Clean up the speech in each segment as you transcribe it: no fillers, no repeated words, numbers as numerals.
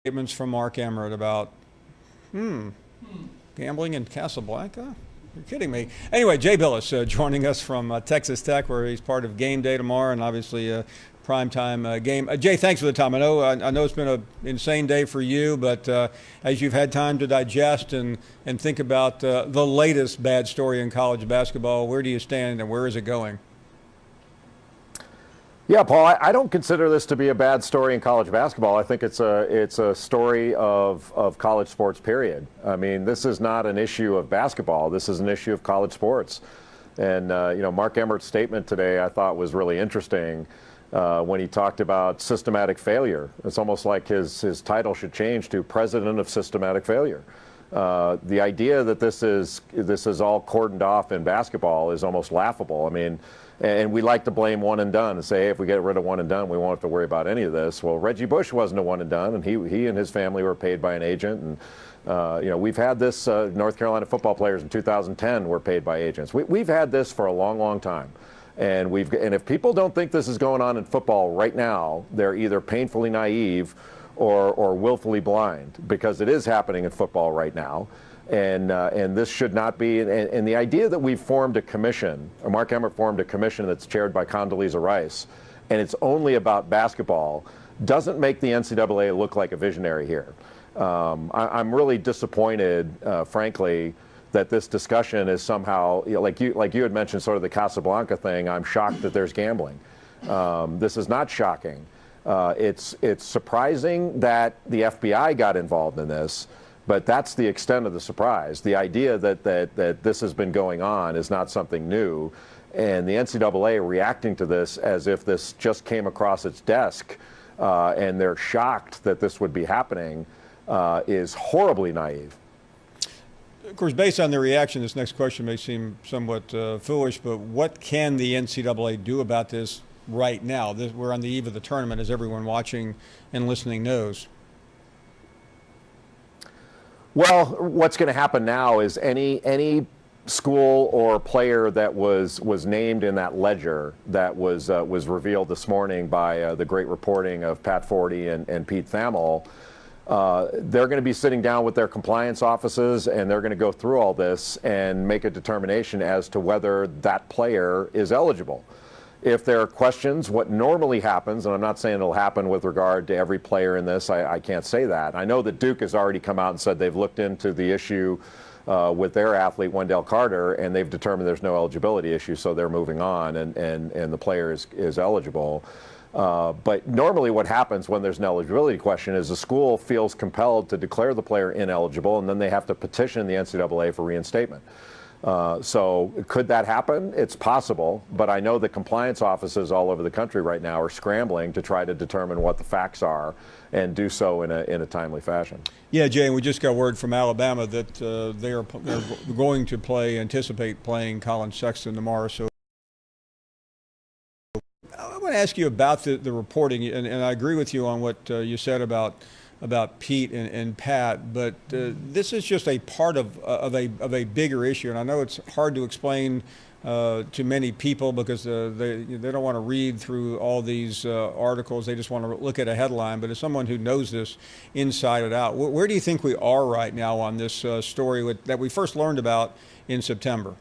Statements from Mark Emmert about gambling in Casablanca? You're kidding me. Anyway, Jay Billis joining us from Texas Tech, where he's part of game day tomorrow, and obviously a primetime game. Jay, thanks for the time. I know it's been an insane day for you, but as you've had time to digest and think about the latest bad story in college basketball, where do you stand and where is it going? Yeah, Paul, I don't consider this to be a bad story in college basketball. I think it's a story of college sports, period. I mean, this is not an issue of basketball. This is an issue of college sports. And, Mark Emmert's statement today I thought was really interesting when he talked about systematic failure. It's almost like his title should change to President of Systematic Failure. The idea that this is all cordoned off in basketball is almost laughable. I mean, and we like to blame one and done and say, hey, if we get rid of one and done, we won't have to worry about any of this. Well, Reggie Bush wasn't a one and done, and he and his family were paid by an agent. And we've had this. North Carolina football players in 2010 were paid by agents. We've had this for a long, long time. And if people don't think this is going on in football right now, they're either painfully naive or willfully blind, because it is happening in football right now. And this should not be. And the idea that we've formed a commission, or Mark Emmert formed a commission that's chaired by Condoleezza Rice, and it's only about basketball, doesn't make the NCAA look like a visionary here. I'm really disappointed, frankly, that this discussion is somehow, like you had mentioned, sort of the Casablanca thing. I'm shocked that there's gambling. This is not shocking. It's surprising that the FBI got involved in this. But that's the extent of the surprise. The idea that this has been going on is not something new. And the NCAA reacting to this as if this just came across its desk and they're shocked that this would be happening is horribly naive. Of course, based on the reaction, this next question may seem somewhat foolish, but what can the NCAA do about this right now? We're on the eve of the tournament, as everyone watching and listening knows. Well, what's going to happen now is any school or player that was named in that ledger that was revealed this morning by the great reporting of Pat Forty and Pete Thamel, they're going to be sitting down with their compliance offices, and they're going to go through all this and make a determination as to whether that player is eligible. If there are questions, what normally happens, and I'm not saying it'll happen with regard to every player in this, I can't say that. I know that Duke has already come out and said they've looked into the issue with their athlete, Wendell Carter, and they've determined there's no eligibility issue, so they're moving on, and the player is eligible. But normally what happens when there's an eligibility question is the school feels compelled to declare the player ineligible, and then they have to petition the NCAA for reinstatement. So could that happen? It's possible, but I know the compliance offices all over the country right now are scrambling to try to determine what the facts are and do so in a timely fashion. Yeah, Jay, and we just got word from Alabama that they're going to anticipate playing Colin Sexton tomorrow. So I want to ask you about the reporting, and I agree with you on what you said about Pete and Pat, but this is just a part of a bigger issue, and I know it's hard to explain to many people because they don't want to read through all these articles. They just want to look at a headline. But as someone who knows this inside and out, where do you think we are right now on this story that we first learned about in September?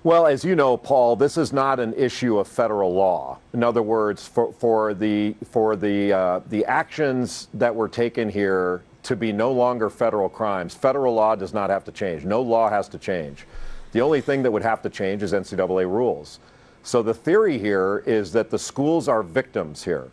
Well, as you know, Paul, this is not an issue of federal law. In other words, for the actions that were taken here to be no longer federal crimes, federal law does not have to change. No law has to change. The only thing that would have to change is NCAA rules. So the theory here is that the schools are victims here,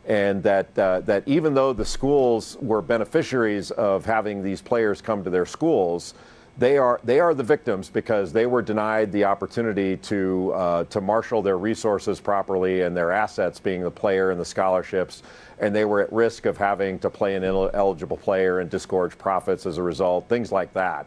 and that even though the schools were beneficiaries of having these players come to their schools, they are the victims because they were denied the opportunity to marshal their resources properly and their assets, being the player and the scholarships, and they were at risk of having to play an ineligible player and disgorge profits as a result, things like that.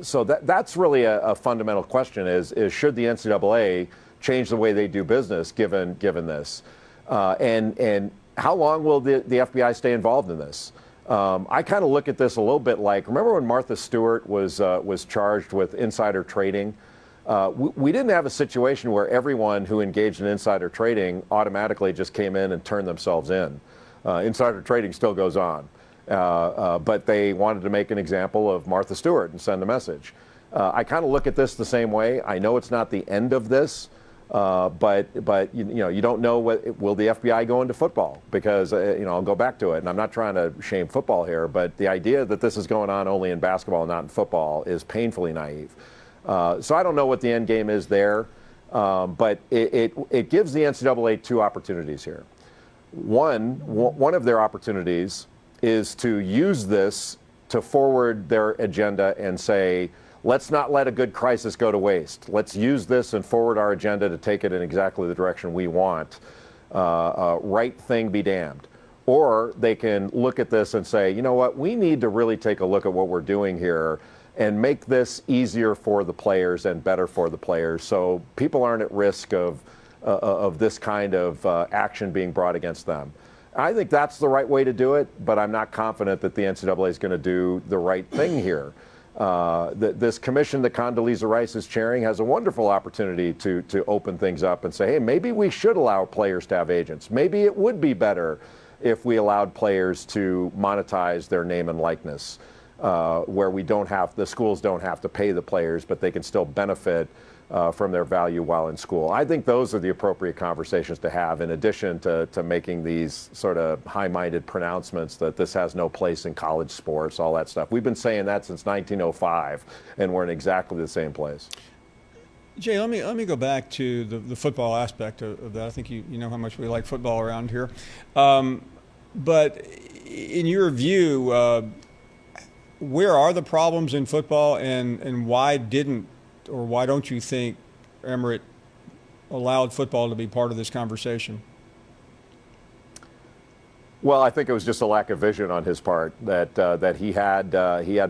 So that's really a fundamental question: is should the NCAA change the way they do business given this, and how long will the FBI stay involved in this? I kind of look at this a little bit like, remember when Martha Stewart was charged with insider trading? We didn't have a situation where everyone who engaged in insider trading automatically just came in and turned themselves in. Insider trading still goes on. But they wanted to make an example of Martha Stewart and send a message. I kind of look at this the same way. I know it's not the end of this, but you don't know will the FBI go into football, because I'll go back to it, and I'm not trying to shame football here, but the idea that this is going on only in basketball and not in football is painfully naive. So I don't know what the end game is there, but it gives the NCAA two opportunities here. One of their opportunities is to use this to forward their agenda and say, let's not let a good crisis go to waste. Let's use this and forward our agenda to take it in exactly the direction we want. Right thing be damned. Or they can look at this and say, you know what, we need to really take a look at what we're doing here and make this easier for the players and better for the players, so people aren't at risk of this kind of action being brought against them. I think that's the right way to do it, but I'm not confident that the NCAA is going to do the right thing here. This commission that Condoleezza Rice is chairing has a wonderful opportunity to open things up and say, hey, maybe we should allow players to have agents. Maybe it would be better if we allowed players to monetize their name and likeness, where the schools don't have to pay the players, but they can still benefit from their value while in school. I think those are the appropriate conversations to have, in addition to making these sort of high-minded pronouncements that this has no place in college sports, all that stuff. We've been saying that since 1905, and we're in exactly the same place. Jay, let me go back to the football aspect of that. I think you know how much we like football around here. But in your view, where are the problems in football, and why don't you think Emmerich allowed football to be part of this conversation? Well, I think it was just a lack of vision on his part, that he had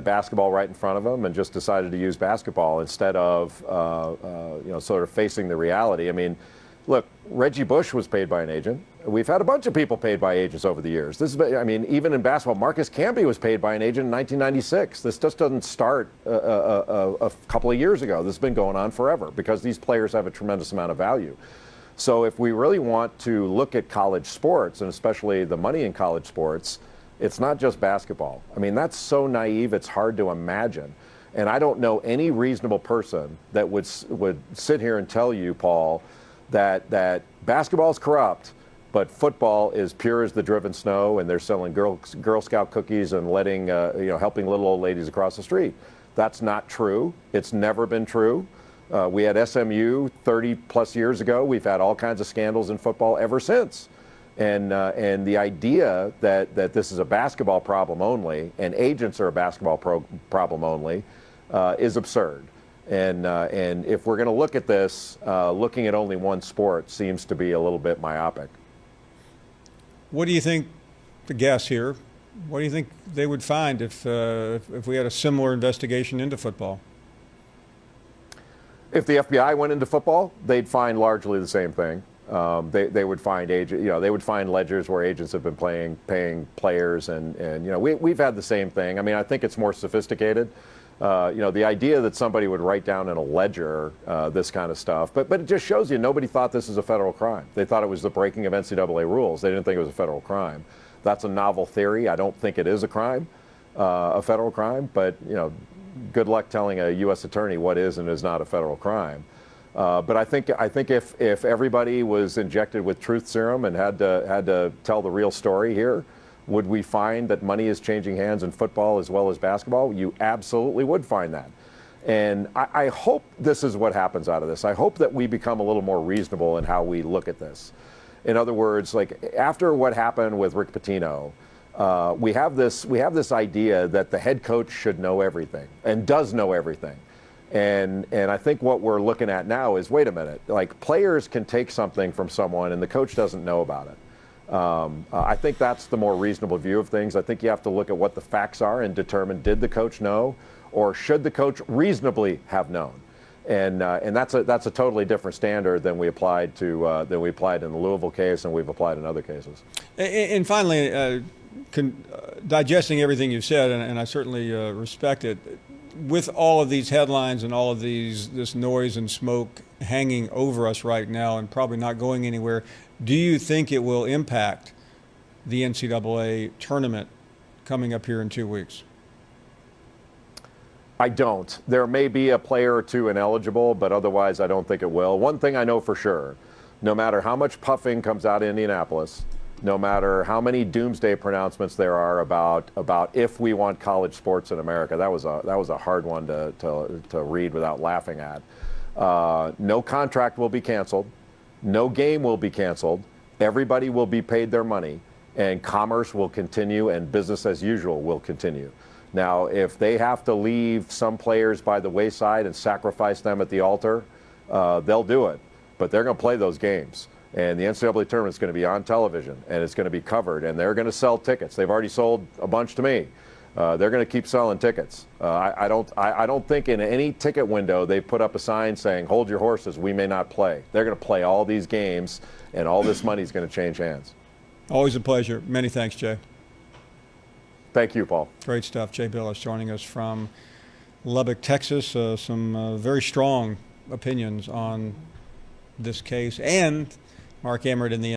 basketball right in front of him and just decided to use basketball instead of sort of facing the reality. I mean, look, Reggie Bush was paid by an agent. We've had a bunch of people paid by agents over the years. Even in basketball, Marcus Camby was paid by an agent in 1996. This just doesn't start a couple of years ago. This has been going on forever because these players have a tremendous amount of value. So if we really want to look at college sports, and especially the money in college sports, it's not just basketball. I mean, that's so naive, it's hard to imagine. And I don't know any reasonable person that would sit here and tell you, Paul, that basketball is corrupt, but football is pure as the driven snow, and they're selling Girl Scout cookies and helping little old ladies across the street. That's not true. It's never been true. We had SMU 30 plus years ago. We've had all kinds of scandals in football ever since. And the idea that this is a basketball problem only and agents are a basketball problem only is absurd. And if we're going to look at this, looking at only one sport seems to be a little bit myopic. What do you think, the guess here, what do you think they would find if we had a similar investigation into football? If the FBI went into football, they'd find largely the same thing. They would find they would find ledgers where agents have been paying players, and we've had the same thing. I mean, I think it's more sophisticated. The idea that somebody would write down in a ledger this kind of stuff, but it just shows you nobody thought this was a federal crime. They thought it was the breaking of NCAA rules. They didn't think it was a federal crime. That's a novel theory. I don't think it is a crime, a federal crime, but good luck telling a U.S. attorney what is and is not a federal crime. But I think if everybody was injected with truth serum and had to tell the real story here, would we find that money is changing hands in football as well as basketball? You absolutely would find that. And I hope this is what happens out of this. I hope that we become a little more reasonable in how we look at this. In other words, like after what happened with Rick Pitino, we have this idea that the head coach should know everything and does know everything. And I think what we're looking at now is, wait a minute, like players can take something from someone and the coach doesn't know about it. I think that's the more reasonable view of things. I think you have to look at what the facts are and determine, did the coach know, or should the coach reasonably have known? And that's a totally different standard than we applied in the Louisville case, and we've applied in other cases. And finally, digesting everything you've said, and I certainly respect it. With all of these headlines and all of this noise and smoke hanging over us right now and probably not going anywhere, do you think it will impact the NCAA tournament coming up here in 2 weeks? I don't. There may be a player or two ineligible, but otherwise I don't think it will. One thing I know for sure, no matter how much puffing comes out of Indianapolis, no matter how many doomsday pronouncements there are about if we want college sports in America, that was a hard one to read without laughing at. No contract will be canceled. No game will be canceled. Everybody will be paid their money, and commerce will continue, and business as usual will continue. Now, if they have to leave some players by the wayside and sacrifice them at the altar, they'll do it. But they're going to play those games. And the NCAA tournament is going to be on television, and it's going to be covered, and they're going to sell tickets. They've already sold a bunch to me. They're going to keep selling tickets. I don't think in any ticket window they put up a sign saying, "Hold your horses, we may not play." They're going to play all these games, and all this money is going to change hands. Always a pleasure. Many thanks, Jay. Thank you, Paul. Great stuff. Jay Billis joining us from Lubbock, Texas. Some very strong opinions on this case, and Mark Emmert in the